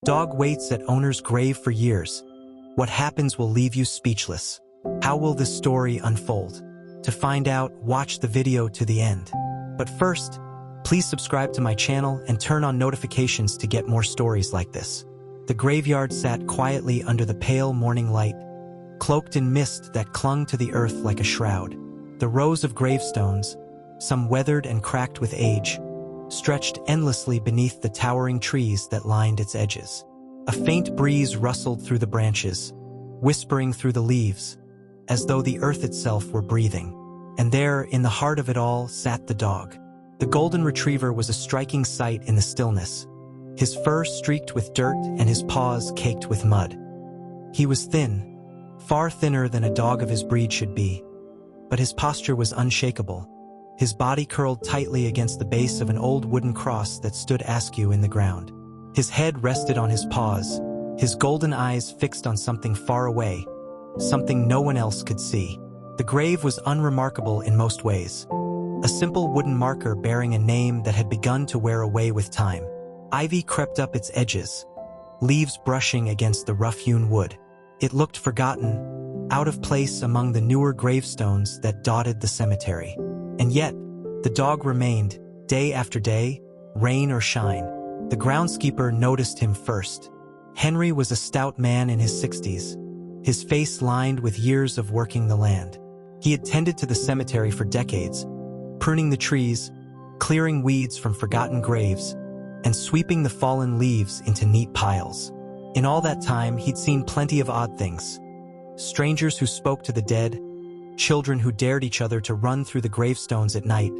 Dog waits at owner's grave for years. What happens will leave you speechless. How will this story unfold? To find out, watch the video to the end. But first, please subscribe to my channel and turn on notifications to get more stories like this. The graveyard sat quietly under the pale morning light, cloaked in mist that clung to the earth like a shroud. The rows of gravestones, some weathered and cracked with age, stretched endlessly beneath the towering trees that lined its edges. A faint breeze rustled through the branches, whispering through the leaves, as though the earth itself were breathing. And there, in the heart of it all, sat the dog. The golden retriever was a striking sight in the stillness, his fur streaked with dirt and his paws caked with mud. He was thin, far thinner than a dog of his breed should be, but his posture was unshakable. His body curled tightly against the base of an old wooden cross that stood askew in the ground. His head rested on his paws, his golden eyes fixed on something far away, something no one else could see. The grave was unremarkable in most ways. A simple wooden marker bearing a name that had begun to wear away with time. Ivy crept up its edges, leaves brushing against the rough-hewn wood. It looked forgotten, out of place among the newer gravestones that dotted the cemetery. And yet, the dog remained, day after day, rain or shine. The groundskeeper noticed him first. Henry was a stout man in his 60s, his face lined with years of working the land. He had tended to the cemetery for decades, pruning the trees, clearing weeds from forgotten graves, and sweeping the fallen leaves into neat piles. In all that time, he'd seen plenty of odd things. Strangers who spoke to the dead, children who dared each other to run through the gravestones at night,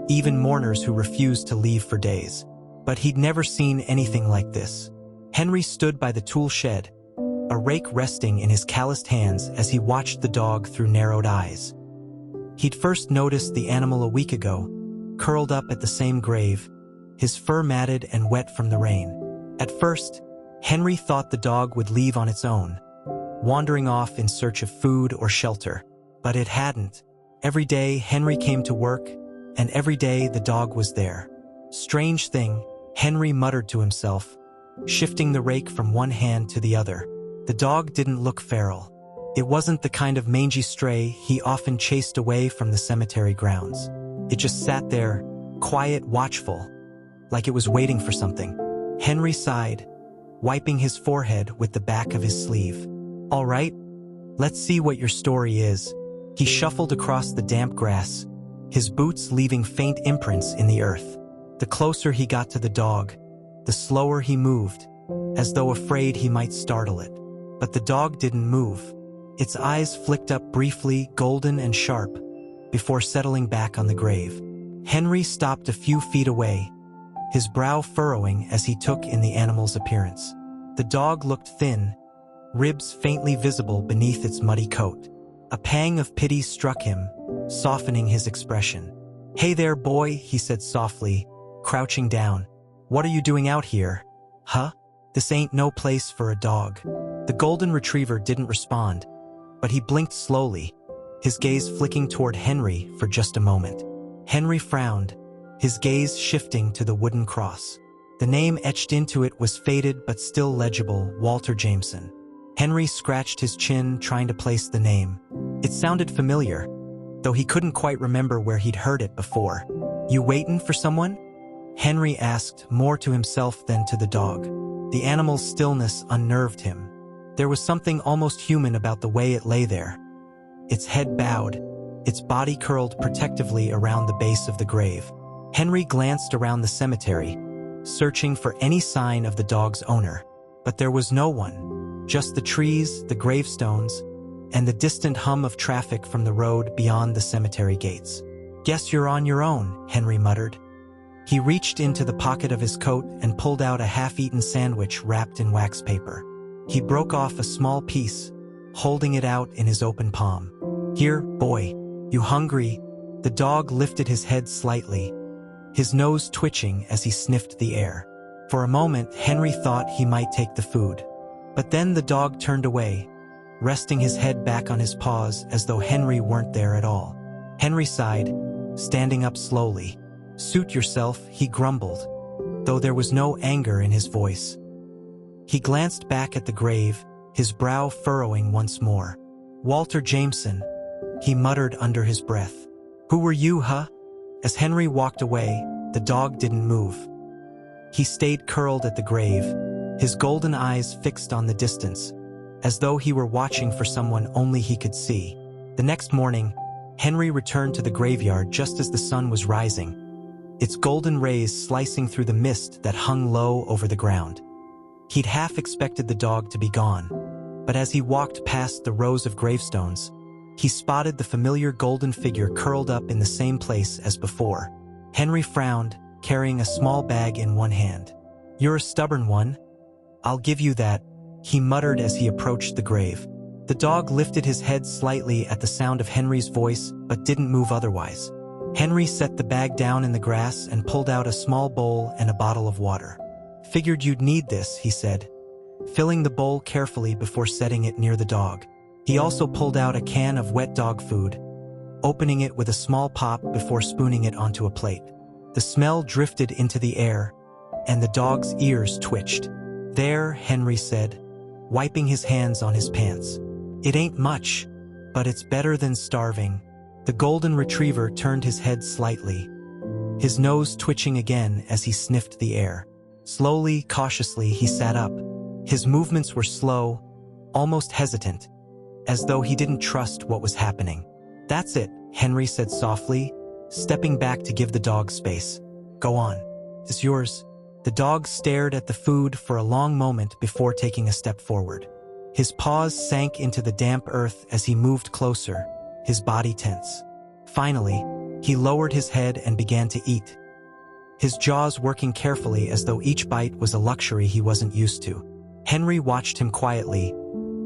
even mourners who refused to leave for days. But he'd never seen anything like this. Henry stood by the tool shed, a rake resting in his calloused hands as he watched the dog through narrowed eyes. He'd first noticed the animal a week ago, curled up at the same grave, his fur matted and wet from the rain. At first, Henry thought the dog would leave on its own, wandering off in search of food or shelter. But it hadn't. Every day Henry came to work, and every day the dog was there. Strange thing, Henry muttered to himself, shifting the rake from one hand to the other. The dog didn't look feral. It wasn't the kind of mangy stray he often chased away from the cemetery grounds. It just sat there, quiet, watchful, like it was waiting for something. Henry sighed, wiping his forehead with the back of his sleeve. "All right, let's see what your story is." He shuffled across the damp grass, his boots leaving faint imprints in the earth. The closer he got to the dog, the slower he moved, as though afraid he might startle it. But the dog didn't move. Its eyes flicked up briefly, golden and sharp, before settling back on the grave. Henry stopped a few feet away, his brow furrowing as he took in the animal's appearance. The dog looked thin, ribs faintly visible beneath its muddy coat. A pang of pity struck him, softening his expression. "Hey there, boy," he said softly, crouching down. "What are you doing out here? Huh? This ain't no place for a dog." The golden retriever didn't respond, but he blinked slowly, his gaze flicking toward Henry for just a moment. Henry frowned, his gaze shifting to the wooden cross. The name etched into it was faded but still legible, Walter Jameson. Henry scratched his chin, trying to place the name. It sounded familiar, though he couldn't quite remember where he'd heard it before. "You waitin' for someone?" Henry asked, more to himself than to the dog. The animal's stillness unnerved him. There was something almost human about the way it lay there. Its head bowed, its body curled protectively around the base of the grave. Henry glanced around the cemetery, searching for any sign of the dog's owner. But there was no one, just the trees, the gravestones, and the distant hum of traffic from the road beyond the cemetery gates. "Guess you're on your own," Henry muttered. He reached into the pocket of his coat and pulled out a half-eaten sandwich wrapped in wax paper. He broke off a small piece, holding it out in his open palm. "Here, boy, you hungry?" The dog lifted his head slightly, his nose twitching as he sniffed the air. For a moment, Henry thought he might take the food. But then the dog turned away, resting his head back on his paws as though Henry weren't there at all. Henry sighed, standing up slowly. "Suit yourself," he grumbled, though there was no anger in his voice. He glanced back at the grave, his brow furrowing once more. "Walter Jameson," he muttered under his breath. "Who were you, huh?" As Henry walked away, the dog didn't move. He stayed curled at the grave, his golden eyes fixed on the distance, as though he were watching for someone only he could see. The next morning, Henry returned to the graveyard just as the sun was rising, its golden rays slicing through the mist that hung low over the ground. He'd half expected the dog to be gone, but as he walked past the rows of gravestones, he spotted the familiar golden figure curled up in the same place as before. Henry frowned, carrying a small bag in one hand. "You're a stubborn one. I'll give you that," he muttered as he approached the grave. The dog lifted his head slightly at the sound of Henry's voice, but didn't move otherwise. Henry set the bag down in the grass and pulled out a small bowl and a bottle of water. "Figured you'd need this," he said, filling the bowl carefully before setting it near the dog. He also pulled out a can of wet dog food, opening it with a small pop before spooning it onto a plate. The smell drifted into the air, and the dog's ears twitched. "There," Henry said, wiping his hands on his pants. "It ain't much, but it's better than starving." The golden retriever turned his head slightly, his nose twitching again as he sniffed the air. Slowly, cautiously, he sat up. His movements were slow, almost hesitant, as though he didn't trust what was happening. "That's it," Henry said softly, stepping back to give the dog space. "Go on. It's yours." The dog stared at the food for a long moment before taking a step forward. His paws sank into the damp earth as he moved closer, his body tense. Finally, he lowered his head and began to eat, his jaws working carefully as though each bite was a luxury he wasn't used to. Henry watched him quietly,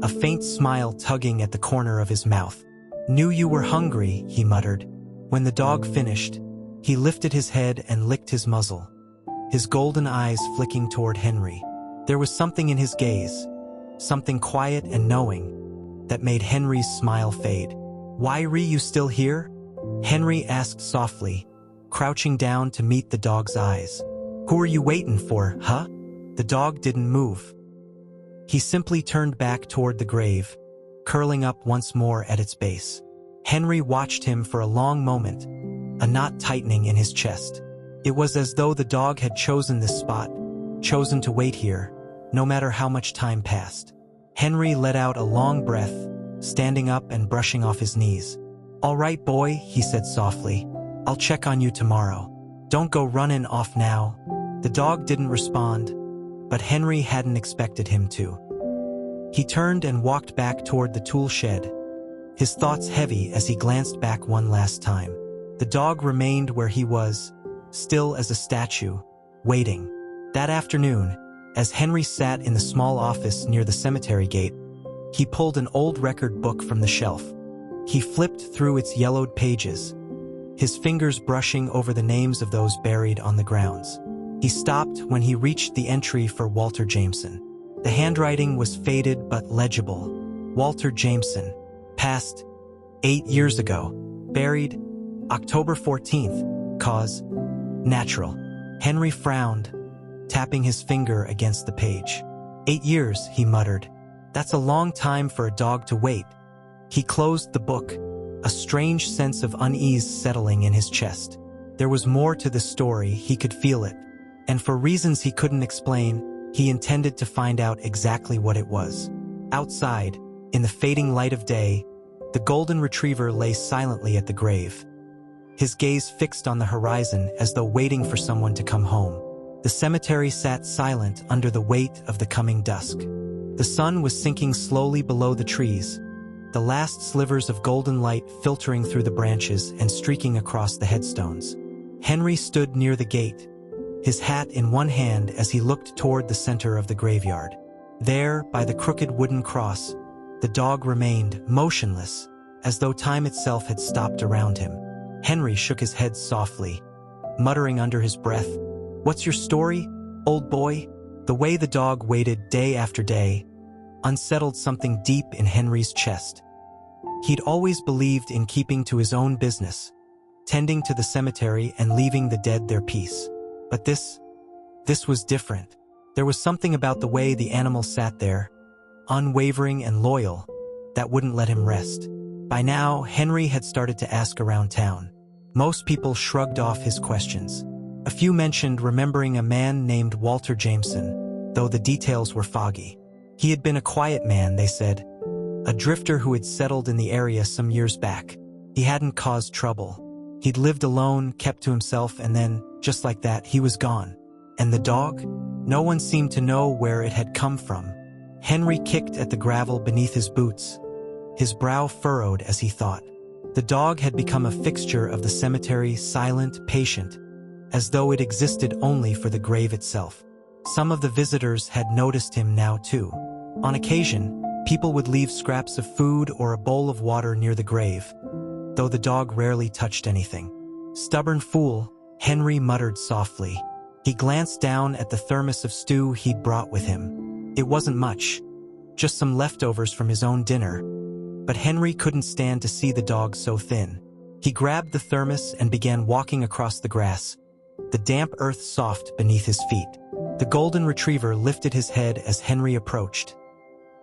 a faint smile tugging at the corner of his mouth. "Knew you were hungry," he muttered. When the dog finished, he lifted his head and licked his muzzle, his golden eyes flicking toward Henry. There was something in his gaze, something quiet and knowing, that made Henry's smile fade. "Why are you still here?" Henry asked softly, crouching down to meet the dog's eyes. "Who are you waiting for, huh?" The dog didn't move. He simply turned back toward the grave, curling up once more at its base. Henry watched him for a long moment, a knot tightening in his chest. It was as though the dog had chosen this spot, chosen to wait here, no matter how much time passed. Henry let out a long breath, standing up and brushing off his knees. "All right, boy," he said softly. "I'll check on you tomorrow. Don't go running off now." The dog didn't respond, but Henry hadn't expected him to. He turned and walked back toward the tool shed, his thoughts heavy as he glanced back one last time. The dog remained where he was, still as a statue, waiting. That afternoon, as Henry sat in the small office near the cemetery gate, he pulled an old record book from the shelf. He flipped through its yellowed pages, his fingers brushing over the names of those buried on the grounds. He stopped when he reached the entry for Walter Jameson. The handwriting was faded but legible. Walter Jameson, passed 8 years ago, buried October 14th, cause natural. Henry frowned, tapping his finger against the page. 8 years, he muttered. That's a long time for a dog to wait. He closed the book, a strange sense of unease settling in his chest. There was more to the story, he could feel it, and for reasons he couldn't explain, he intended to find out exactly what it was. Outside, in the fading light of day, the golden retriever lay silently at the grave, his gaze fixed on the horizon as though waiting for someone to come home. The cemetery sat silent under the weight of the coming dusk. The sun was sinking slowly below the trees, the last slivers of golden light filtering through the branches and streaking across the headstones. Henry stood near the gate, his hat in one hand as he looked toward the center of the graveyard. There, by the crooked wooden cross, the dog remained motionless, as though time itself had stopped around him. Henry shook his head softly, muttering under his breath, "What's your story, old boy?" The way the dog waited day after day unsettled something deep in Henry's chest. He'd always believed in keeping to his own business, tending to the cemetery and leaving the dead their peace. But this was different. There was something about the way the animal sat there, unwavering and loyal, that wouldn't let him rest. By now, Henry had started to ask around town. Most people shrugged off his questions. A few mentioned remembering a man named Walter Jameson, though the details were foggy. He had been a quiet man, they said, a drifter who had settled in the area some years back. He hadn't caused trouble. He'd lived alone, kept to himself, and then, just like that, he was gone. And the dog? No one seemed to know where it had come from. Henry kicked at the gravel beneath his boots. His brow furrowed as he thought. The dog had become a fixture of the cemetery, silent, patient, as though it existed only for the grave itself. Some of the visitors had noticed him now too. On occasion, people would leave scraps of food or a bowl of water near the grave, though the dog rarely touched anything. Stubborn fool, Henry muttered softly. He glanced down at the thermos of stew he'd brought with him. It wasn't much, just some leftovers from his own dinner, but Henry couldn't stand to see the dog so thin. He grabbed the thermos and began walking across the grass, the damp earth soft beneath his feet. The golden retriever lifted his head as Henry approached,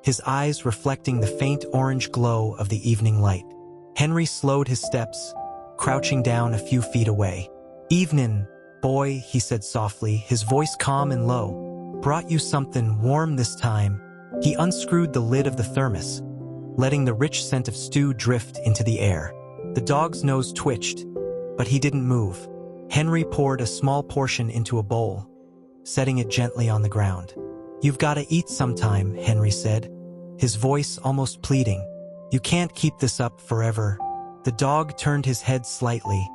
his eyes reflecting the faint orange glow of the evening light. Henry slowed his steps, crouching down a few feet away. "Evenin', boy," he said softly, his voice calm and low. "Brought you something warm this time." He unscrewed the lid of the thermos, letting the rich scent of stew drift into the air. The dog's nose twitched, but he didn't move. Henry poured a small portion into a bowl, setting it gently on the ground. "You've got to eat sometime," Henry said, his voice almost pleading. "You can't keep this up forever." The dog turned his head slightly,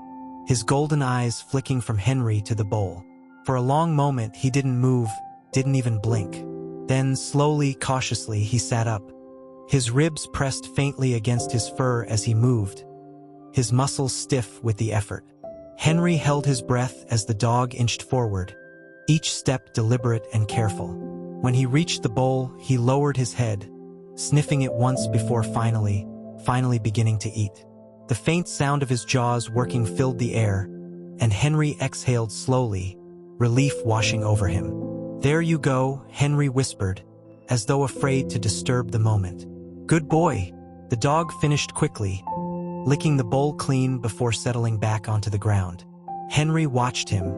his golden eyes flicking from Henry to the bowl. For a long moment he didn't move, didn't even blink. Then, slowly, cautiously, he sat up. His ribs pressed faintly against his fur as he moved, his muscles stiff with the effort. Henry held his breath as the dog inched forward, each step deliberate and careful. When he reached the bowl, he lowered his head, sniffing it once before finally beginning to eat. The faint sound of his jaws working filled the air, and Henry exhaled slowly, relief washing over him. "There you go," Henry whispered, as though afraid to disturb the moment. "Good boy." The dog finished quickly, licking the bowl clean before settling back onto the ground. Henry watched him,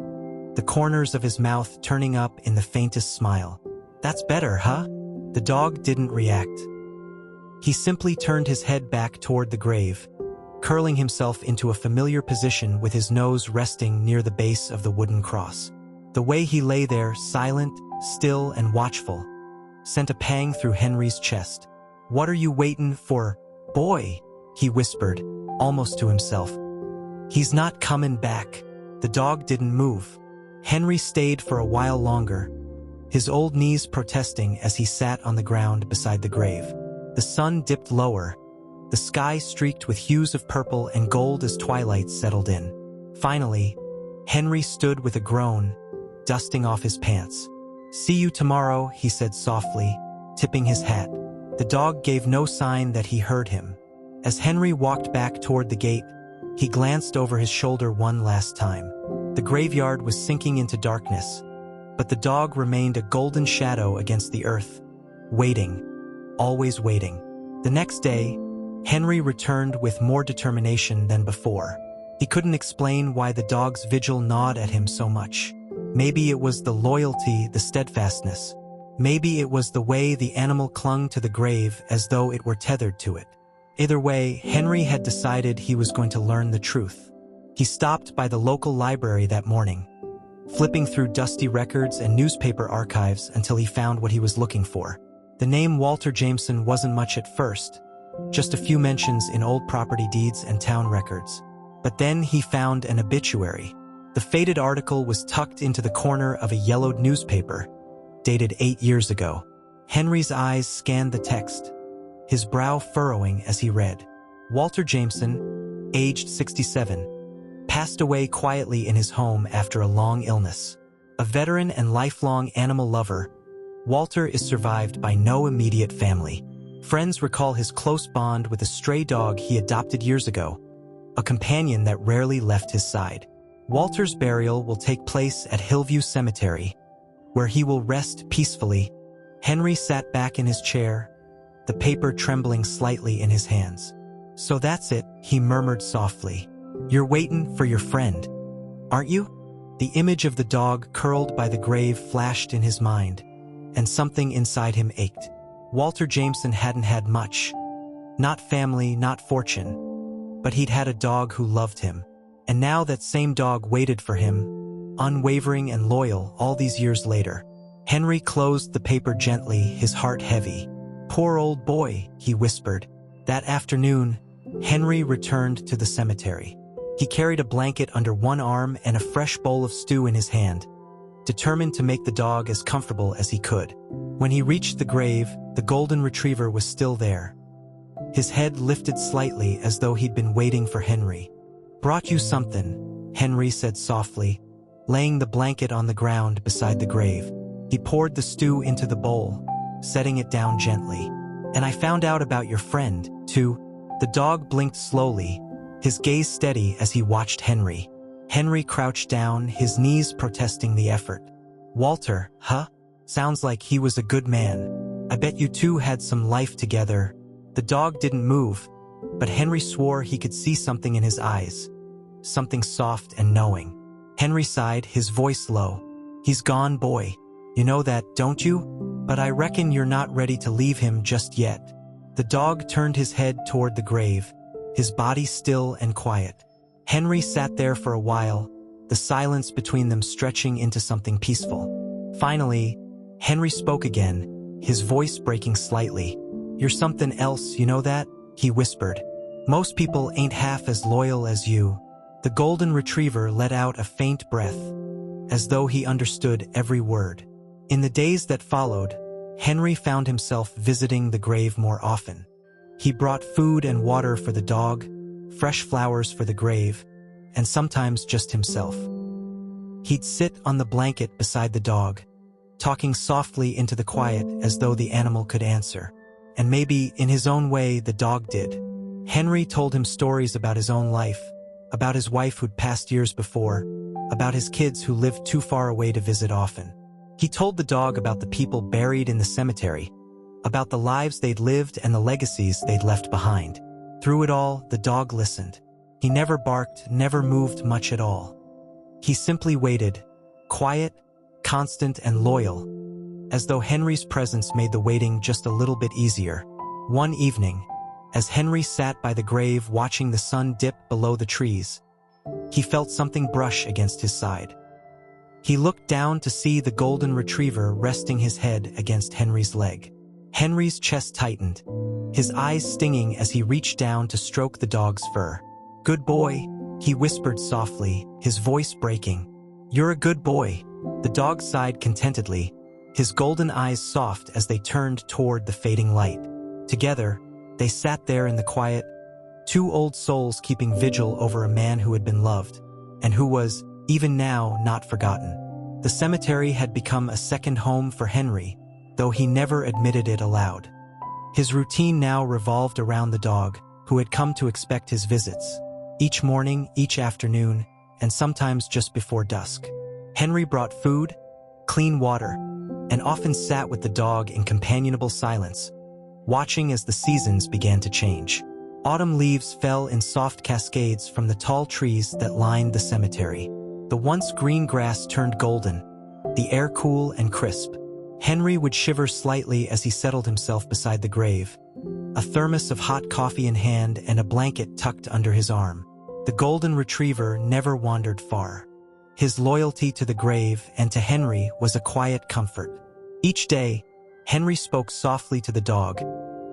the corners of his mouth turning up in the faintest smile. "That's better, huh?" The dog didn't react. He simply turned his head back toward the grave, curling himself into a familiar position with his nose resting near the base of the wooden cross. The way he lay there, silent, still, and watchful, sent a pang through Henry's chest. "What are you waiting for, boy?" he whispered, almost to himself. "He's not coming back." The dog didn't move. Henry stayed for a while longer, his old knees protesting as he sat on the ground beside the grave. The sun dipped lower, the sky streaked with hues of purple and gold as twilight settled in. Finally, Henry stood with a groan, dusting off his pants. "See you tomorrow," he said softly, tipping his hat. The dog gave no sign that he heard him. As Henry walked back toward the gate, he glanced over his shoulder one last time. The graveyard was sinking into darkness, but the dog remained a golden shadow against the earth, waiting, always waiting. The next day, Henry returned with more determination than before. He couldn't explain why the dog's vigil gnawed at him so much. Maybe it was the loyalty, the steadfastness. Maybe it was the way the animal clung to the grave as though it were tethered to it. Either way, Henry had decided he was going to learn the truth. He stopped by the local library that morning, flipping through dusty records and newspaper archives until he found what he was looking for. The name Walter Jameson wasn't much at first, just a few mentions in old property deeds and town records. But then he found an obituary. The faded article was tucked into the corner of a yellowed newspaper, dated 8 years ago. Henry's eyes scanned the text, his brow furrowing as he read. Walter Jameson, aged 67, passed away quietly in his home after a long illness. A veteran and lifelong animal lover, Walter is survived by no immediate family. Friends recall his close bond with a stray dog he adopted years ago, a companion that rarely left his side. Walter's burial will take place at Hillview Cemetery, where he will rest peacefully. Henry sat back in his chair, the paper trembling slightly in his hands. "So that's it," he murmured softly. "You're waiting for your friend, aren't you?" The image of the dog curled by the grave flashed in his mind, and something inside him ached. Walter Jameson hadn't had much. Not family, not fortune. But he'd had a dog who loved him. And now that same dog waited for him, unwavering and loyal all these years later. Henry closed the paper gently, his heart heavy. "Poor old boy," he whispered. That afternoon, Henry returned to the cemetery. He carried a blanket under one arm and a fresh bowl of stew in his hand, determined to make the dog as comfortable as he could. When he reached the grave, the golden retriever was still there. His head lifted slightly as though he'd been waiting for Henry. "Brought you something," Henry said softly, laying the blanket on the ground beside the grave. He poured the stew into the bowl, setting it down gently. "And I found out about your friend, too." The dog blinked slowly, his gaze steady as he watched Henry. Henry crouched down, his knees protesting the effort. "Walter, huh? Sounds like he was a good man. I bet you two had some life together." The dog didn't move, but Henry swore he could see something in his eyes, something soft and knowing. Henry sighed, his voice low. "He's gone, boy. You know that, don't you? But I reckon you're not ready to leave him just yet." The dog turned his head toward the grave, his body still and quiet. Henry sat there for a while, the silence between them stretching into something peaceful. Finally, Henry spoke again, his voice breaking slightly. "You're something else, you know that?" he whispered. "Most people ain't half as loyal as you." The golden retriever let out a faint breath, as though he understood every word. In the days that followed, Henry found himself visiting the grave more often. He brought food and water for the dog, fresh flowers for the grave, and sometimes just himself. He'd sit on the blanket beside the dog, talking softly into the quiet as though the animal could answer. And maybe, in his own way, the dog did. Henry told him stories about his own life, about his wife who'd passed years before, about his kids who lived too far away to visit often. He told the dog about the people buried in the cemetery, about the lives they'd lived and the legacies they'd left behind. Through it all, the dog listened. He never barked, never moved much at all. He simply waited, quiet, constant, and loyal, as though Henry's presence made the waiting just a little bit easier. One evening, as Henry sat by the grave watching the sun dip below the trees, he felt something brush against his side. He looked down to see the golden retriever resting his head against Henry's leg. Henry's chest tightened, his eyes stinging as he reached down to stroke the dog's fur. "Good boy," he whispered softly, his voice breaking. "You're a good boy." The dog sighed contentedly, his golden eyes soft as they turned toward the fading light. Together, they sat there in the quiet, two old souls keeping vigil over a man who had been loved, and who was, even now, not forgotten. The cemetery had become a second home for Henry, though he never admitted it aloud. His routine now revolved around the dog, who had come to expect his visits. Each morning, each afternoon, and sometimes just before dusk. Henry brought food, clean water, and often sat with the dog in companionable silence, watching as the seasons began to change. Autumn leaves fell in soft cascades from the tall trees that lined the cemetery. The once green grass turned golden, the air cool and crisp. Henry would shiver slightly as he settled himself beside the grave, a thermos of hot coffee in hand and a blanket tucked under his arm. The golden retriever never wandered far. His loyalty to the grave and to Henry was a quiet comfort. Each day, Henry spoke softly to the dog,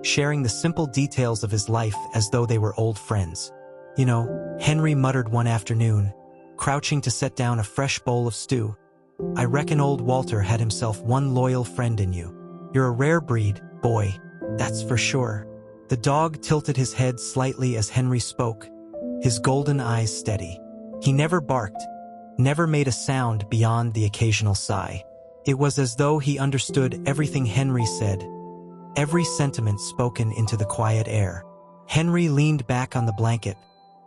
sharing the simple details of his life as though they were old friends. "You know," Henry muttered one afternoon, crouching to set down a fresh bowl of stew, "I reckon old Walter had himself one loyal friend in you. You're a rare breed, boy, that's for sure." The dog tilted his head slightly as Henry spoke, his golden eyes steady. He never barked, never made a sound beyond the occasional sigh. It was as though he understood everything Henry said, every sentiment spoken into the quiet air. Henry leaned back on the blanket,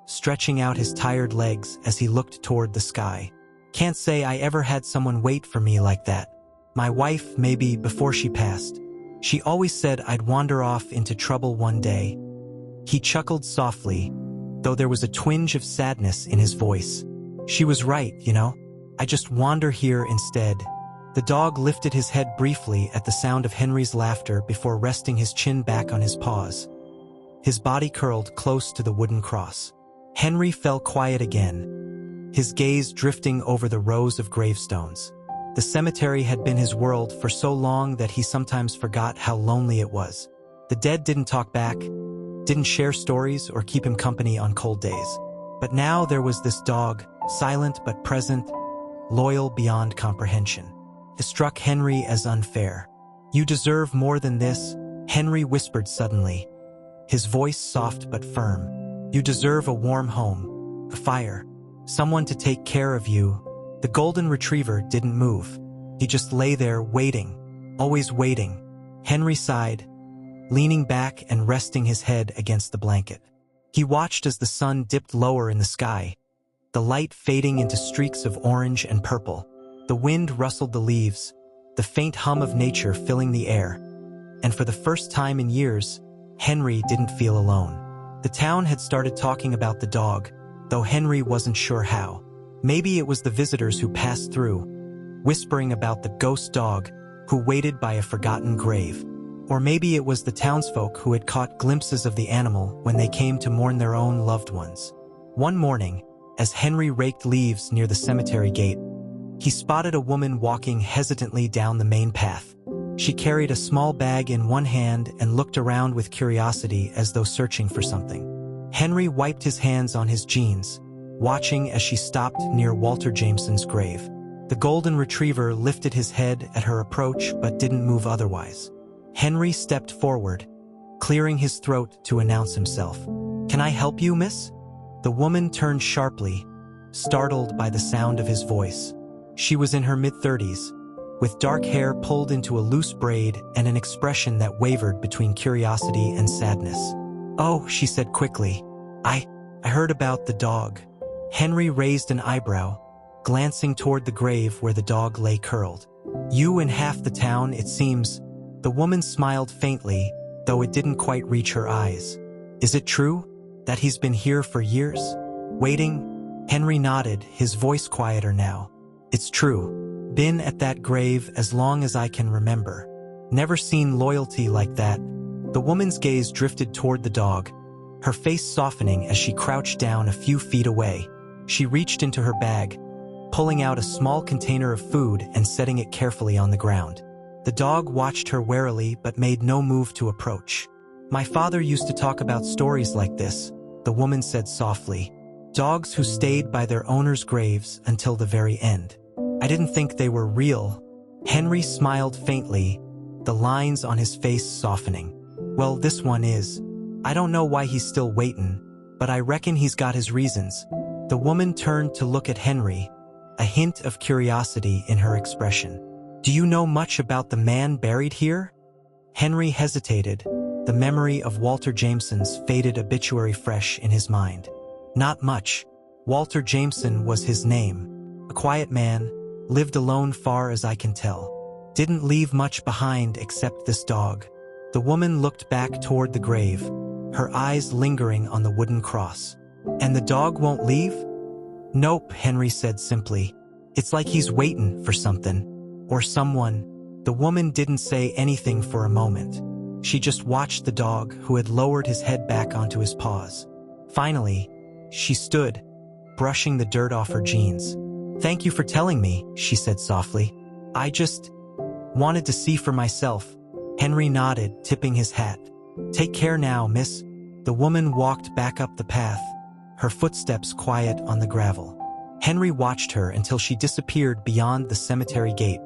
stretching out his tired legs as he looked toward the sky. "Can't say I ever had someone wait for me like that," My wife, maybe before she passed. She always said I'd wander off into trouble one day. He chuckled softly, though there was a twinge of sadness in his voice. She was right, you know. I just wander here instead. The dog lifted his head briefly at the sound of Henry's laughter before resting his chin back on his paws. His body curled close to the wooden cross. Henry fell quiet again, his gaze drifting over the rows of gravestones. The cemetery had been his world for so long that he sometimes forgot how lonely it was. The dead didn't talk back, didn't share stories or keep him company on cold days. But now there was this dog, silent but present, loyal beyond comprehension. It struck Henry as unfair. You deserve more than this, Henry whispered suddenly, his voice soft but firm. You deserve a warm home, a fire, someone to take care of you. The golden retriever didn't move. He just lay there waiting, always waiting. Henry sighed, leaning back and resting his head against the blanket. He watched as the sun dipped lower in the sky, the light fading into streaks of orange and purple. The wind rustled the leaves, the faint hum of nature filling the air. And for the first time in years, Henry didn't feel alone. The town had started talking about the dog, though Henry wasn't sure how. Maybe it was the visitors who passed through, whispering about the ghost dog who waited by a forgotten grave. Or maybe it was the townsfolk who had caught glimpses of the animal when they came to mourn their own loved ones. One morning, as Henry raked leaves near the cemetery gate, he spotted a woman walking hesitantly down the main path. She carried a small bag in one hand and looked around with curiosity as though searching for something. Henry wiped his hands on his jeans, watching as she stopped near Walter Jameson's grave. The golden retriever lifted his head at her approach but didn't move otherwise. Henry stepped forward, clearing his throat to announce himself. "Can I help you, miss?" The woman turned sharply, startled by the sound of his voice. She was in her mid-30s, with dark hair pulled into a loose braid and an expression that wavered between curiosity and sadness. "Oh," she said quickly, I heard about the dog." Henry raised an eyebrow, glancing toward the grave where the dog lay curled. "You and half the town, it seems." The woman smiled faintly, though it didn't quite reach her eyes. "Is it true that he's been here for years? Waiting?" Henry nodded, his voice quieter now. "It's true. Been at that grave as long as I can remember. Never seen loyalty like that." The woman's gaze drifted toward the dog, her face softening as she crouched down a few feet away. She reached into her bag, pulling out a small container of food and setting it carefully on the ground. The dog watched her warily but made no move to approach. "My father used to talk about stories like this," the woman said softly. "Dogs who stayed by their owners' graves until the very end. I didn't think they were real." Henry smiled faintly, the lines on his face softening. "Well, this one is. I don't know why he's still waiting, but I reckon he's got his reasons." The woman turned to look at Henry, a hint of curiosity in her expression. "Do you know much about the man buried here?" Henry hesitated, the memory of Walter Jameson's faded obituary fresh in his mind. "Not much. Walter Jameson was his name. A quiet man, lived alone far as I can tell. Didn't leave much behind except this dog." The woman looked back toward the grave, her eyes lingering on the wooden cross. "And the dog won't leave?" "Nope," Henry said simply. "It's like he's waiting for something. Or someone." The woman didn't say anything for a moment. She just watched the dog, who had lowered his head back onto his paws. Finally, she stood, brushing the dirt off her jeans. "Thank you for telling me," she said softly. "I just wanted to see for myself." Henry nodded, tipping his hat. "Take care now, miss." The woman walked back up the path, her footsteps quiet on the gravel. Henry watched her until she disappeared beyond the cemetery gate,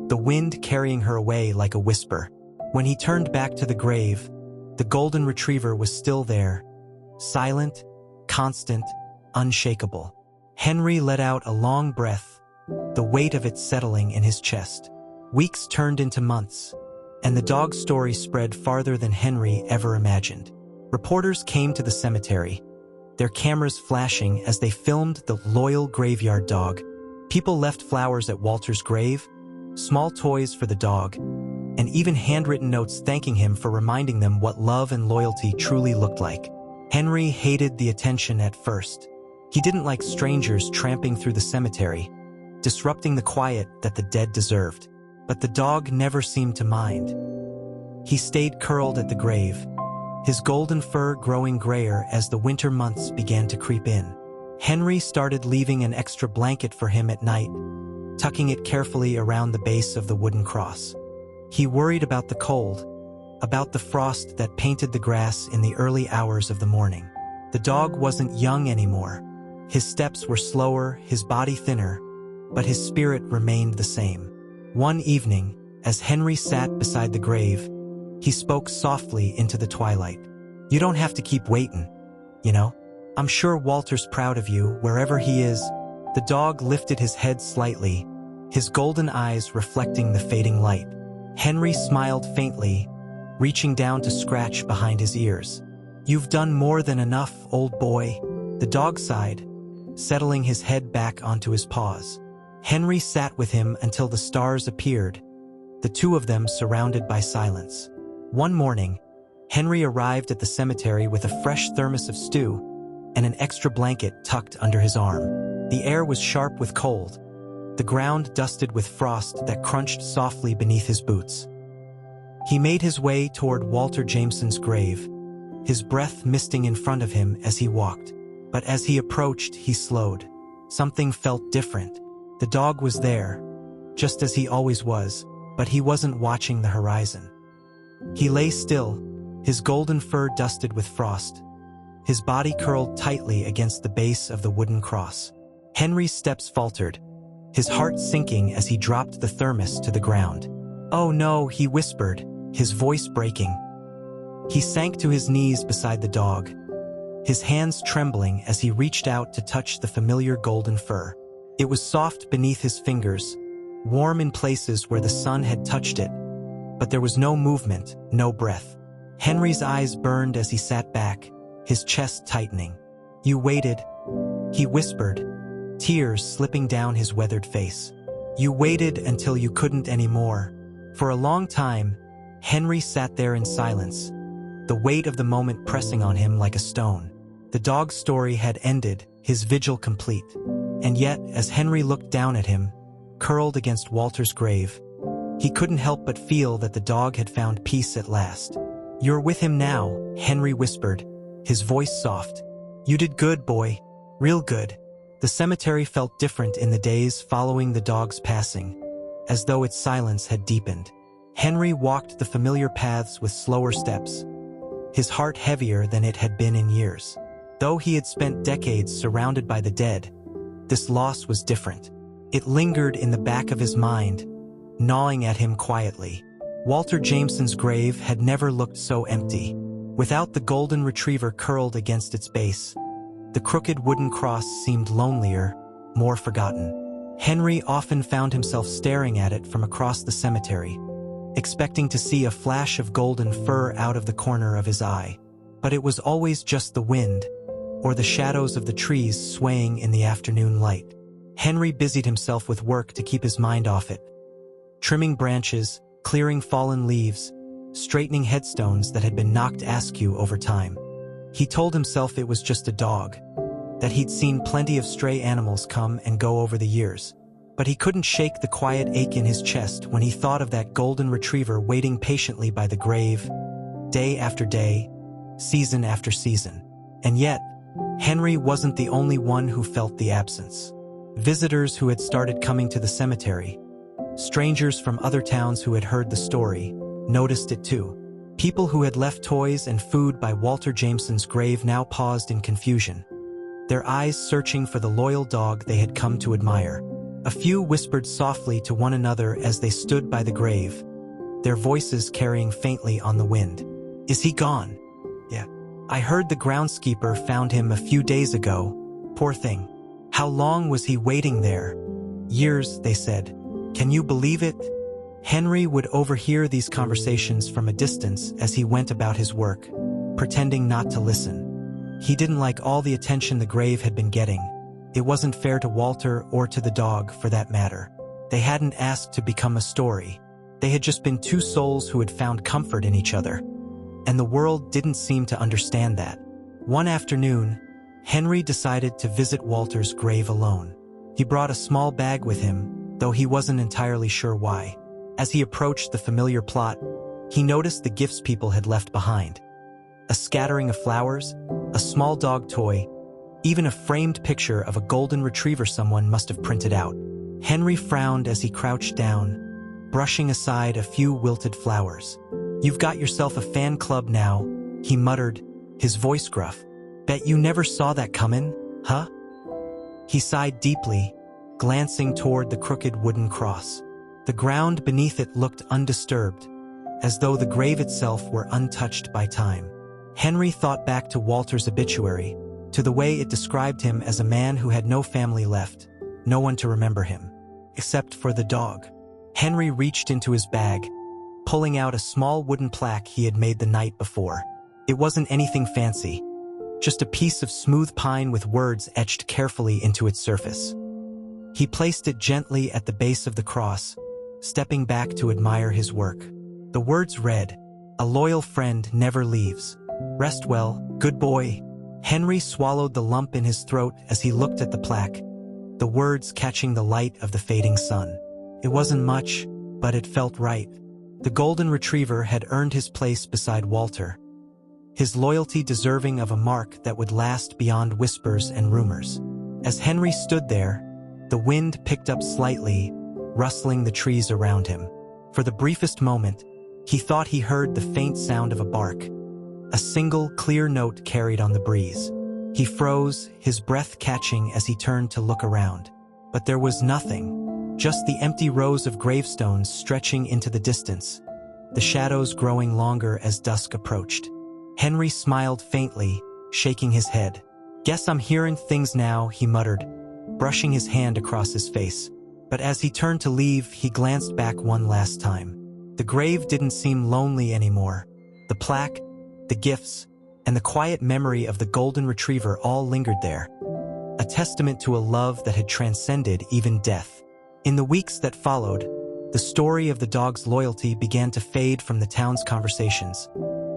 the wind carrying her away like a whisper. When he turned back to the grave, the golden retriever was still there, silent, constant, unshakable. Henry let out a long breath, the weight of it settling in his chest. Weeks turned into months, and the dog's story spread farther than Henry ever imagined. Reporters came to the cemetery, their cameras flashing as they filmed the loyal graveyard dog. People left flowers at Walter's grave, small toys for the dog, and even handwritten notes thanking him for reminding them what love and loyalty truly looked like. Henry hated the attention at first. He didn't like strangers tramping through the cemetery, disrupting the quiet that the dead deserved. But the dog never seemed to mind. He stayed curled at the grave, his golden fur growing grayer as the winter months began to creep in. Henry started leaving an extra blanket for him at night, tucking it carefully around the base of the wooden cross. He worried about the cold, about the frost that painted the grass in the early hours of the morning. The dog wasn't young anymore. His steps were slower, his body thinner, but his spirit remained the same. One evening, as Henry sat beside the grave, he spoke softly into the twilight. "You don't have to keep waiting, you know? I'm sure Walter's proud of you, wherever he is." The dog lifted his head slightly, his golden eyes reflecting the fading light. Henry smiled faintly, reaching down to scratch behind his ears. "You've done more than enough, old boy." The dog sighed, settling his head back onto his paws. Henry sat with him until the stars appeared, the two of them surrounded by silence. One morning, Henry arrived at the cemetery with a fresh thermos of stew and an extra blanket tucked under his arm. The air was sharp with cold, the ground dusted with frost that crunched softly beneath his boots. He made his way toward Walter Jameson's grave, his breath misting in front of him as he walked. But as he approached, he slowed. Something felt different. The dog was there, just as he always was, but he wasn't watching the horizon. He lay still, his golden fur dusted with frost, his body curled tightly against the base of the wooden cross. Henry's steps faltered, his heart sinking as he dropped the thermos to the ground. "Oh no," he whispered, his voice breaking. He sank to his knees beside the dog, his hands trembling as he reached out to touch the familiar golden fur. It was soft beneath his fingers, warm in places where the sun had touched it, but there was no movement, no breath. Henry's eyes burned as he sat back, his chest tightening. "You waited," he whispered, tears slipping down his weathered face. "You waited until you couldn't anymore." For a long time, Henry sat there in silence, the weight of the moment pressing on him like a stone. The dog's story had ended, his vigil complete. And yet, as Henry looked down at him, curled against Walter's grave, he couldn't help but feel that the dog had found peace at last. "You're with him now," Henry whispered, his voice soft. "You did good, boy. Real good." The cemetery felt different in the days following the dog's passing, as though its silence had deepened. Henry walked the familiar paths with slower steps, his heart heavier than it had been in years. Though he had spent decades surrounded by the dead, this loss was different. It lingered in the back of his mind, gnawing at him quietly. Walter Jameson's grave had never looked so empty. Without the golden retriever curled against its base, the crooked wooden cross seemed lonelier, more forgotten. Henry often found himself staring at it from across the cemetery, expecting to see a flash of golden fur out of the corner of his eye. But it was always just the wind, or the shadows of the trees swaying in the afternoon light. Henry busied himself with work to keep his mind off it, trimming branches, clearing fallen leaves, straightening headstones that had been knocked askew over time. He told himself it was just a dog, that he'd seen plenty of stray animals come and go over the years. But he couldn't shake the quiet ache in his chest when he thought of that golden retriever waiting patiently by the grave, day after day, season after season. And yet, Henry wasn't the only one who felt the absence. Visitors who had started coming to the cemetery, strangers from other towns who had heard the story, noticed it too. People who had left toys and food by Walter Jameson's grave now paused in confusion, their eyes searching for the loyal dog they had come to admire. A few whispered softly to one another as they stood by the grave, their voices carrying faintly on the wind. "Is he gone?" "Yeah. I heard the groundskeeper found him a few days ago. Poor thing. How long was he waiting there?" "Years," they said. "Can you believe it?" Henry would overhear these conversations from a distance as he went about his work, pretending not to listen. He didn't like all the attention the grave had been getting. It wasn't fair to Walter or to the dog, for that matter. They hadn't asked to become a story. They had just been two souls who had found comfort in each other. And the world didn't seem to understand that. One afternoon, Henry decided to visit Walter's grave alone. He brought a small bag with him, though he wasn't entirely sure why. As he approached the familiar plot, he noticed the gifts people had left behind. A scattering of flowers, a small dog toy, even a framed picture of a golden retriever someone must have printed out. Henry frowned as he crouched down, brushing aside a few wilted flowers. "You've got yourself a fan club now," he muttered, his voice gruff. "Bet you never saw that coming, huh?" He sighed deeply, glancing toward the crooked wooden cross. The ground beneath it looked undisturbed, as though the grave itself were untouched by time. Henry thought back to Walter's obituary, to the way it described him as a man who had no family left, no one to remember him, except for the dog. Henry reached into his bag, pulling out a small wooden plaque he had made the night before. It wasn't anything fancy, just a piece of smooth pine with words etched carefully into its surface. He placed it gently at the base of the cross, stepping back to admire his work. The words read, "A loyal friend never leaves. Rest well, good boy." Henry swallowed the lump in his throat as he looked at the plaque, the words catching the light of the fading sun. It wasn't much, but it felt right. The golden retriever had earned his place beside Walter, his loyalty deserving of a mark that would last beyond whispers and rumors. As Henry stood there, the wind picked up slightly, rustling the trees around him. For the briefest moment, he thought he heard the faint sound of a bark, a single clear note carried on the breeze. He froze, his breath catching as he turned to look around. But there was nothing, just the empty rows of gravestones stretching into the distance, the shadows growing longer as dusk approached. Henry smiled faintly, shaking his head. "Guess I'm hearing things now," he muttered, brushing his hand across his face. But as he turned to leave, he glanced back one last time. The grave didn't seem lonely anymore. The plaque, the gifts, and the quiet memory of the golden retriever all lingered there, a testament to a love that had transcended even death. In the weeks that followed, the story of the dog's loyalty began to fade from the town's conversations,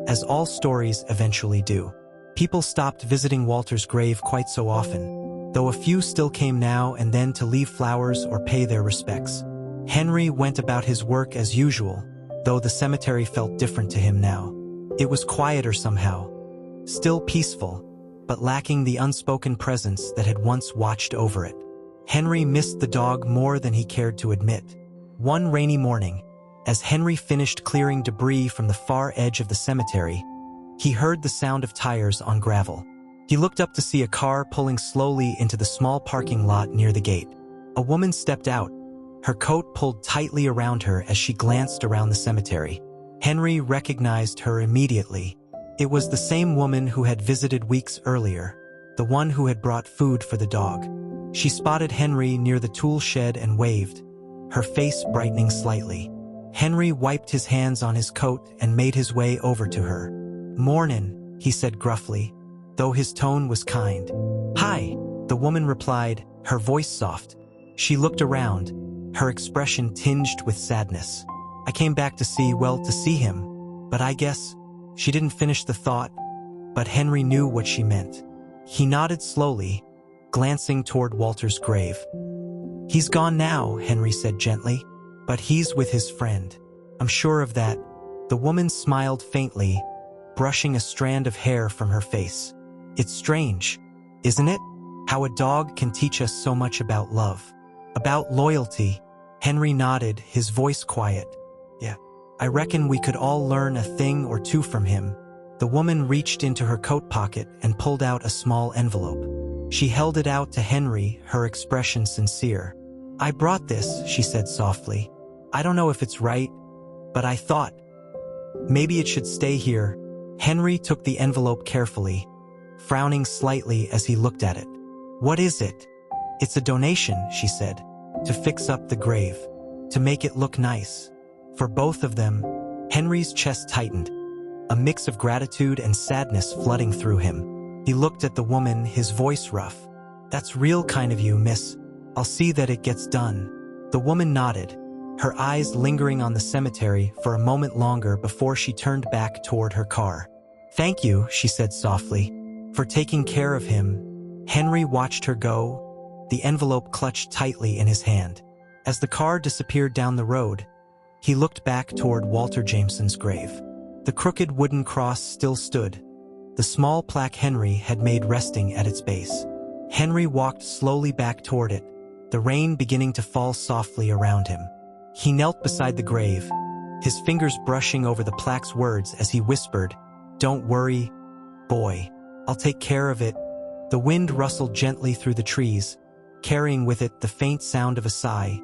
as all stories eventually do. People stopped visiting Walter's grave quite so often, though a few still came now and then to leave flowers or pay their respects. Henry went about his work as usual, though the cemetery felt different to him now. It was quieter somehow, still peaceful, but lacking the unspoken presence that had once watched over it. Henry missed the dog more than he cared to admit. One rainy morning, as Henry finished clearing debris from the far edge of the cemetery, he heard the sound of tires on gravel. He looked up to see a car pulling slowly into the small parking lot near the gate. A woman stepped out, her coat pulled tightly around her as she glanced around the cemetery. Henry recognized her immediately. It was the same woman who had visited weeks earlier, the one who had brought food for the dog. She spotted Henry near the tool shed and waved, her face brightening slightly. Henry wiped his hands on his coat and made his way over to her. "Mornin'," he said gruffly, though his tone was kind. "Hi," the woman replied, her voice soft. She looked around, her expression tinged with sadness. "I came back to see him, but I guess..." She didn't finish the thought, but Henry knew what she meant. He nodded slowly, glancing toward Walter's grave. "He's gone now," Henry said gently, "but he's with his friend. I'm sure of that." The woman smiled faintly, brushing a strand of hair from her face. "It's strange, isn't it? How a dog can teach us so much about love, about loyalty." Henry nodded, his voice quiet. "Yeah, I reckon we could all learn a thing or two from him." The woman reached into her coat pocket and pulled out a small envelope. She held it out to Henry, her expression sincere. "I brought this," she said softly. "I don't know if it's right, but I thought maybe it should stay here." Henry took the envelope carefully, frowning slightly as he looked at it. "What is it?" "It's a donation," she said, "to fix up the grave, to make it look nice." For both of them, Henry's chest tightened, a mix of gratitude and sadness flooding through him. He looked at the woman, his voice rough. "That's real kind of you, miss. I'll see that it gets done." The woman nodded, her eyes lingering on the cemetery for a moment longer before she turned back toward her car. "Thank you," she said softly, "for taking care of him." Henry watched her go, the envelope clutched tightly in his hand. As the car disappeared down the road, he looked back toward Walter Jameson's grave. The crooked wooden cross still stood, the small plaque Henry had made resting at its base. Henry walked slowly back toward it, the rain beginning to fall softly around him. He knelt beside the grave, his fingers brushing over the plaque's words as he whispered, "Don't worry, boy. I'll take care of it." The wind rustled gently through the trees, carrying with it the faint sound of a sigh,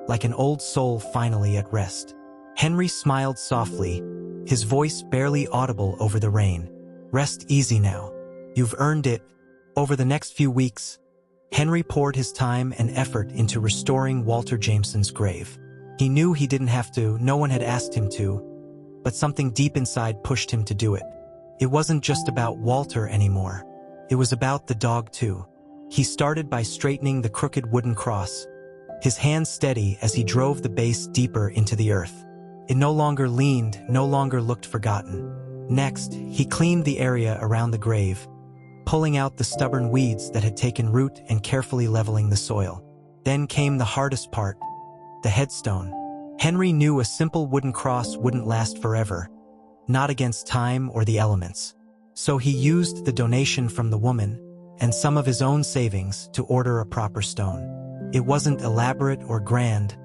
like an old soul finally at rest. Henry smiled softly, his voice barely audible over the rain. "Rest easy now. You've earned it." Over the next few weeks, Henry poured his time and effort into restoring Walter Jameson's grave. He knew he didn't have to, no one had asked him to, but something deep inside pushed him to do it. It wasn't just about Walter anymore. It was about the dog too. He started by straightening the crooked wooden cross, his hands steady as he drove the base deeper into the earth. It no longer leaned, no longer looked forgotten. Next, he cleaned the area around the grave, pulling out the stubborn weeds that had taken root and carefully leveling the soil. Then came the hardest part, the headstone. Henry knew a simple wooden cross wouldn't last forever, not against time or the elements. So he used the donation from the woman and some of his own savings to order a proper stone. It wasn't elaborate or grand,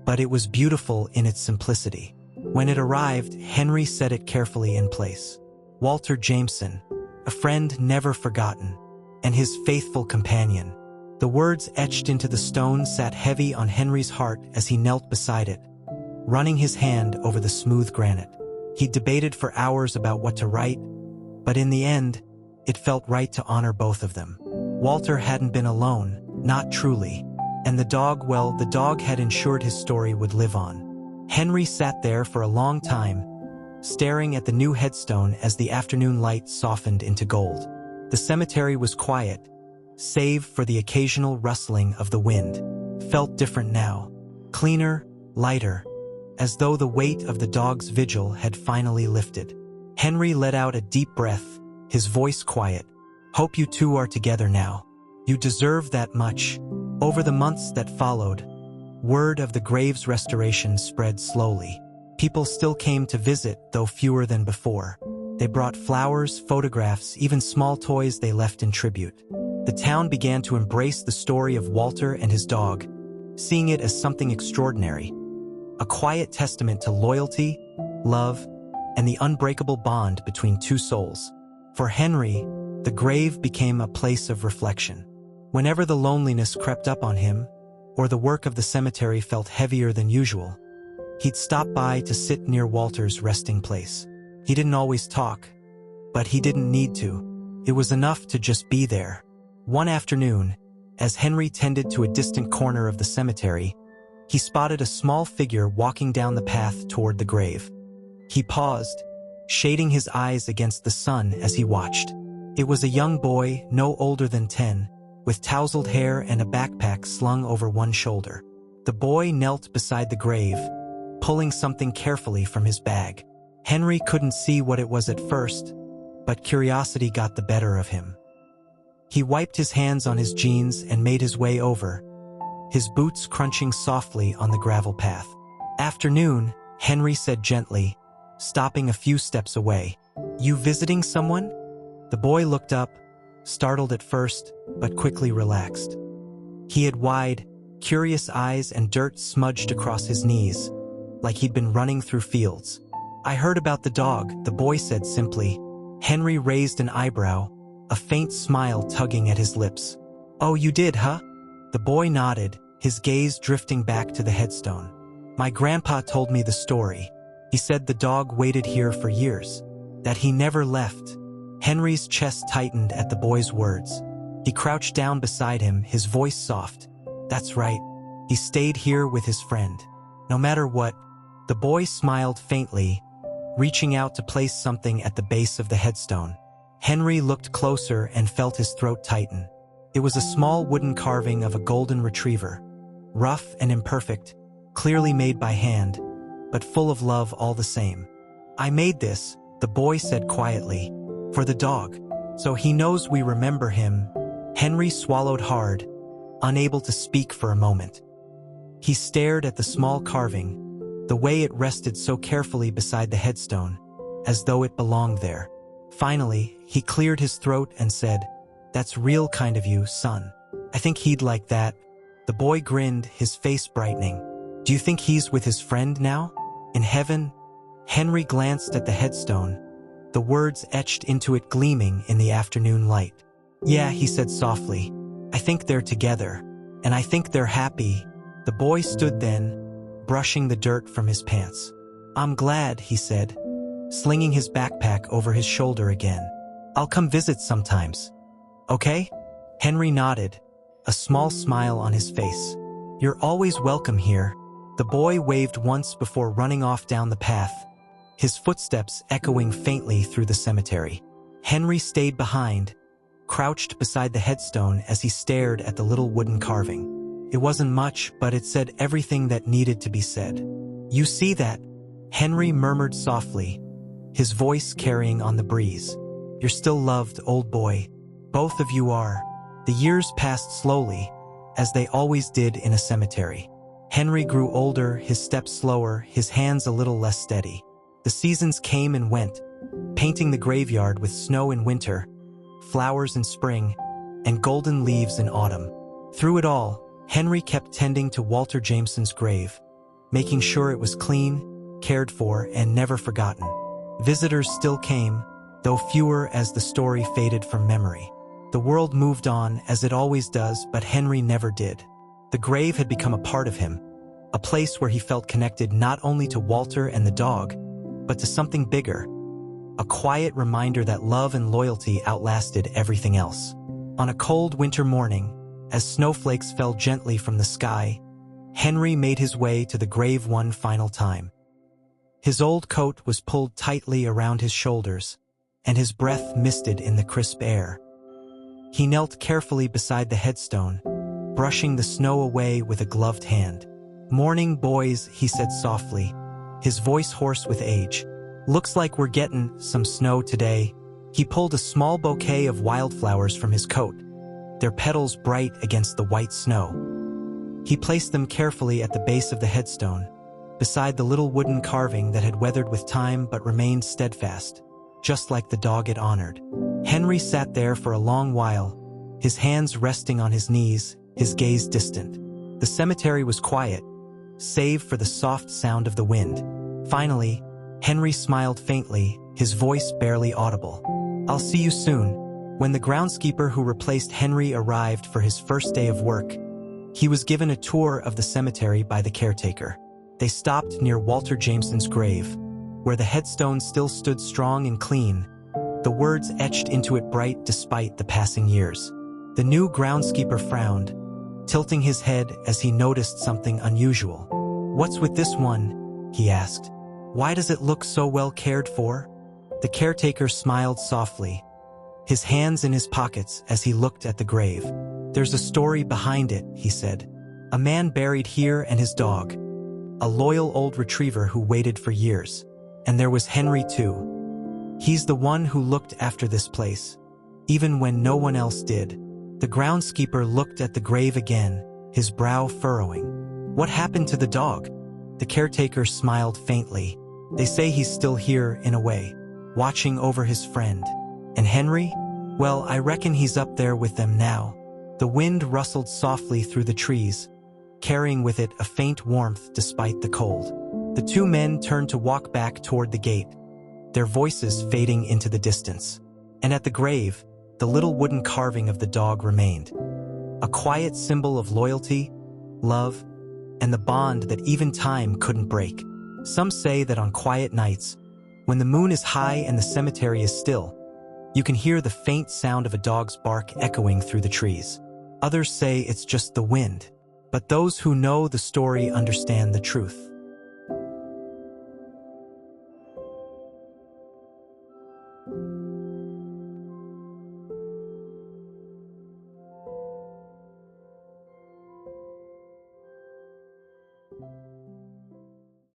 but it was beautiful in its simplicity. When it arrived, Henry set it carefully in place. Walter Jameson, a friend never forgotten, and his faithful companion. The words etched into the stone sat heavy on Henry's heart as he knelt beside it, running his hand over the smooth granite. He debated for hours about what to write, but in the end, it felt right to honor both of them. Walter hadn't been alone, not truly, and the dog, well, the dog had ensured his story would live on. Henry sat there for a long time, staring at the new headstone as the afternoon light softened into gold. The cemetery was quiet, save for the occasional rustling of the wind. Felt different now, cleaner, lighter, as though the weight of the dog's vigil had finally lifted. Henry let out a deep breath, his voice quiet. "Hope you two are together now. You deserve that much." Over the months that followed, word of the grave's restoration spread slowly. People still came to visit, though fewer than before. They brought flowers, photographs, even small toys they left in tribute. The town began to embrace the story of Walter and his dog, seeing it as something extraordinary, a quiet testament to loyalty, love, and the unbreakable bond between two souls. For Henry, the grave became a place of reflection. Whenever the loneliness crept up on him, or the work of the cemetery felt heavier than usual, he'd stop by to sit near Walter's resting place. He didn't always talk, but he didn't need to. It was enough to just be there. One afternoon, as Henry tended to a distant corner of the cemetery, he spotted a small figure walking down the path toward the grave. He paused, shading his eyes against the sun as he watched. It was a young boy, no older than 10, with tousled hair and a backpack slung over one shoulder. The boy knelt beside the grave, pulling something carefully from his bag. Henry couldn't see what it was at first, but curiosity got the better of him. He wiped his hands on his jeans and made his way over, his boots crunching softly on the gravel path. "Afternoon," Henry said gently, stopping a few steps away. "You visiting someone?" The boy looked up, startled at first, but quickly relaxed. He had wide, curious eyes and dirt smudged across his knees, like he'd been running through fields. "I heard about the dog," the boy said simply. Henry raised an eyebrow, a faint smile tugging at his lips. "Oh, you did, huh?" The boy nodded, his gaze drifting back to the headstone. "My grandpa told me the story. He said the dog waited here for years, that he never left." Henry's chest tightened at the boy's words. He crouched down beside him, his voice soft. "That's right. He stayed here with his friend. No matter what." The boy smiled faintly, reaching out to place something at the base of the headstone. Henry looked closer and felt his throat tighten. It was a small wooden carving of a golden retriever, rough and imperfect, clearly made by hand, but full of love all the same. "I made this," the boy said quietly, "for the dog, so he knows we remember him." Henry swallowed hard, unable to speak for a moment. He stared at the small carving, the way it rested so carefully beside the headstone, as though it belonged there. Finally, he cleared his throat and said, "That's real kind of you, son. I think he'd like that." The boy grinned, his face brightening. "Do you think he's with his friend now? In heaven?" Henry glanced at the headstone, the words etched into it gleaming in the afternoon light. "Yeah," he said softly. "I think they're together, and I think they're happy." The boy stood then, brushing the dirt from his pants. "I'm glad," he said, slinging his backpack over his shoulder again. "I'll come visit sometimes. Okay?" Henry nodded, a small smile on his face. "You're always welcome here." The boy waved once before running off down the path, his footsteps echoing faintly through the cemetery. Henry stayed behind, crouched beside the headstone as he stared at the little wooden carving. It wasn't much, but it said everything that needed to be said. "You see that?" Henry murmured softly, his voice carrying on the breeze. "You're still loved, old boy. Both of you are." The years passed slowly, as they always did in a cemetery. Henry grew older, his steps slower, his hands a little less steady. The seasons came and went, painting the graveyard with snow in winter, flowers in spring, and golden leaves in autumn. Through it all, Henry kept tending to Walter Jameson's grave, making sure it was clean, cared for, and never forgotten. Visitors still came, though fewer as the story faded from memory. The world moved on, as it always does, but Henry never did. The grave had become a part of him, a place where he felt connected not only to Walter and the dog, but to something bigger, a quiet reminder that love and loyalty outlasted everything else. On a cold winter morning, as snowflakes fell gently from the sky, Henry made his way to the grave one final time. His old coat was pulled tightly around his shoulders, and his breath misted in the crisp air. He knelt carefully beside the headstone, brushing the snow away with a gloved hand. "Morning, boys," he said softly, his voice hoarse with age. "Looks like we're getting some snow today." He pulled a small bouquet of wildflowers from his coat, their petals bright against the white snow. He placed them carefully at the base of the headstone, beside the little wooden carving that had weathered with time but remained steadfast, just like the dog it honored. Henry sat there for a long while, his hands resting on his knees, his gaze distant. The cemetery was quiet, save for the soft sound of the wind. Finally, Henry smiled faintly, his voice barely audible. "I'll see you soon." When the groundskeeper who replaced Henry arrived for his first day of work, he was given a tour of the cemetery by the caretaker. They stopped near Walter Jameson's grave, where the headstone still stood strong and clean, the words etched into it bright despite the passing years. The new groundskeeper frowned, tilting his head as he noticed something unusual. "What's with this one?" he asked. "Why does it look so well cared for?" The caretaker smiled softly, his hands in his pockets as he looked at the grave. "There's a story behind it," he said. "A man buried here and his dog, a loyal old retriever who waited for years. And there was Henry too. He's the one who looked after this place, even when no one else did." The groundskeeper looked at the grave again, his brow furrowing. "What happened to the dog?" The caretaker smiled faintly. "They say he's still here, in a way, watching over his friend. And Henry? Well, I reckon he's up there with them now." The wind rustled softly through the trees, carrying with it a faint warmth despite the cold. The two men turned to walk back toward the gate, their voices fading into the distance. And at the grave, the little wooden carving of the dog remained, a quiet symbol of loyalty, love, and the bond that even time couldn't break. Some say that on quiet nights, when the moon is high and the cemetery is still, you can hear the faint sound of a dog's bark echoing through the trees. Others say it's just the wind, but those who know the story understand the truth.